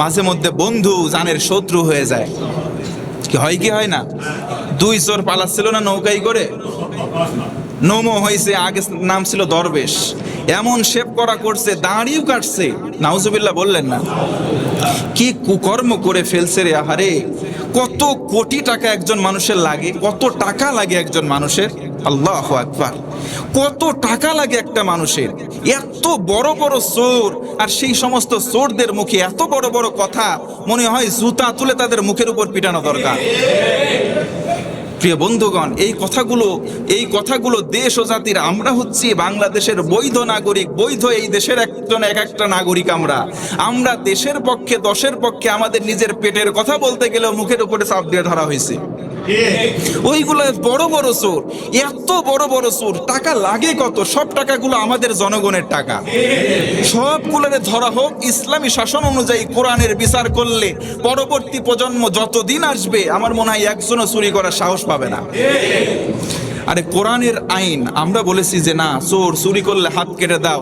মাঝে মধ্যে বন্ধু জানের শত্রু হয়ে যায়। কি হয় কি হয় না? দুই চোর পালাচ্ছিল না নৌকায় করে, নমো হয়েছে, আগে নাম ছিল দরবেশ, এমন শেপ করা করছে, দাঁড়িয়েও কাটছে, নাউজুবিল্লাহ বললেন না? কি কুকর্ম করে ফেলছে রে আহারে! কত কোটি টাকা একজন মানুষের লাগে, কত টাকা লাগে একজন মানুষের, আল্লাহু আকবার, কত টাকা লাগে একটা মানুষের। এত বড় বড় চোর, আর সেই সমস্ত চোরদের মুখে এত বড় বড় কথা, মনে হয় জুতা তুলে তাদের মুখের উপর পিটানো দরকার। প্রিয় বন্ধুগণ, এই কথাগুলো দেশ ও জাতির, আমরা হচ্ছি বাংলাদেশের বৈধ নাগরিক, বৈধ এই দেশের একজন এক একটা নাগরিক। আমরা দেশের পক্ষে, দশের পক্ষে, আমাদের নিজের পেটের কথা বলতে গেলেও মুখের উপরে চাপ দিয়ে ধরা হয়েছে। ওইগুলো বড় বড় চোর, এত বড় বড় চোর, টাকা লাগে কত? সব টাকাগুলো আমাদের জনগণের টাকা, সবগুলোরে ধরা হোক। ইসলামী শাসন অনুযায়ী কোরআনের বিচার করলে পরবর্তী প্রজন্ম যতদিন আসবে, আমার মনে হয় একজনও চুরি করার সাহস পাবে না। আরে কোরআনের আইন, আমরা বলেছি যে না, চোর চুরি করলে হাত কেটে দাও,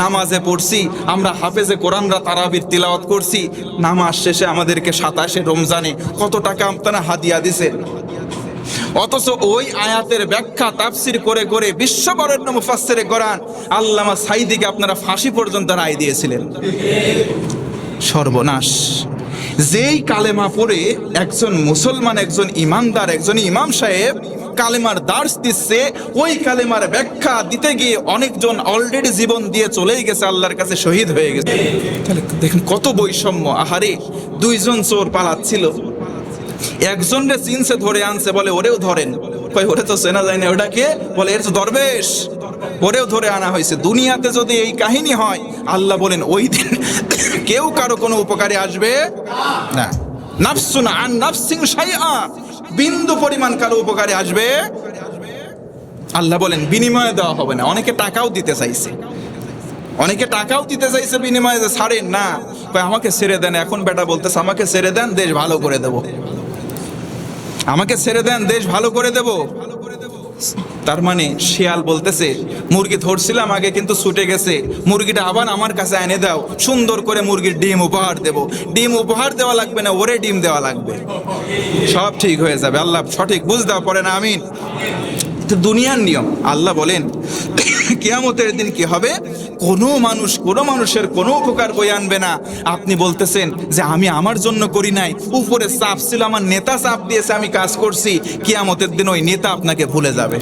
নামাজে পড়ছি আমরা, হাফেজে কোরআনরা তারাবির তিলাওয়াত করছি, নামাজ শেষে আমাদেরকে 27 রমজানে কত টাকা আপনারা হাদিয়া দিছে। অথচ ওই আয়াতের ব্যাখ্যা তাফসির করে করে বিশ্ববরেণ্য মুফাসসিরে কোরআন আল্লামা সাঈদীকে আপনারা ফাঁসি পর্যন্ত রায় দিয়েছিলেন। সর্বনাশ! যেই কালেমা পড়ে একজন মুসলমান, একজন ইমানদার, একজন ইমাম সাহেব কালেমার দার্স দিচ্ছে, ওই কালেমার ব্যাখ্যা দিতে গিয়ে অনেকজন অলরেডি জীবন দিয়ে চলেই গেছে, আল্লাহর কাছে শহীদ হয়ে গেছে। তাহলে দেখেন কত বৈষম্য! আহারে, দুইজন চোর পালাচ্ছিল, একজন রে চিনছে, ধরে আনছে, বলে ওরেও ধরেন। কই, ওরে তো চেনা যায় না, ওটাকে বলে এর তো দরবেশ, ওরেও ধরে আনা হয়েছে। দুনিয়াতে যদি এই কাহিনী হয়, আল্লাহ বলেন ওই দিন কেউ কারো কোনো উপকারে আসবে না। নাফসুন আন নাফসিন শাইআ, বিন্দু পরিমাণ কারো উপকারে আসবে, আল্লাহ বলেন বিনিময়ে দেওয়া হবে না। অনেকে টাকাও দিতে চাইছে, বিনিময়ে, যে ছাড়েন না, আমাকে ছেড়ে দেন। এখন বেটা বলতেছে আমাকে ছেড়ে দেন, দেশ ভালো করে দেব, আমাকে ছেড়ে দেন, দেশ ভালো করে দেব। তার মানে শিয়াল বলতেছে মুরগি ধরছিলাম আগে, কিন্তু ছুটে গেছে, মুরগিটা আবার আমার কাছে এনে দাও, সুন্দর করে মুরগির ডিম উপহার দেব। ডিম উপহার দেওয়া লাগবে না, ওরে ডিম দেওয়া লাগবে, সব ঠিক হয়ে যাবে। আল্লাহ সঠিক বুঝ দাও, পড়ে না আমিন। দুনিয়ার নিয়ম। আল্লাহ বলেন কিয়ামতের দিন কি হবে? কোনো মানুষের কোনো উপকার বয়ে আনবে না। আপনি বলতেছেন যে আমি আমার জন্য করি নাই, উপরে চাপ ছিল, আমার নেতা চাপ দিয়েছে, আমি কাজ করছি। কিয়ামতের দিন ওই নেতা আপনাকে ভুলে যাবে,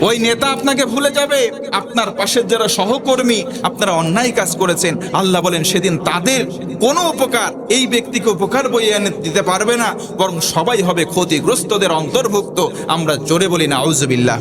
ওই নেতা আপনাকে ভুলে যাবে। আপনার পাশের যারা সহকর্মী, আপনারা অন্যায় কাজ করেছেন, আল্লাহ বলেন সেদিন তাদের কোনো উপকার এই ব্যক্তিকে উপকার বয়ে এনে দিতে পারবে না, বরং সবাই হবে ক্ষতিগ্রস্তদের অন্তর্ভুক্ত। আমরা জোরে বলি না আউযুবিল্লাহ।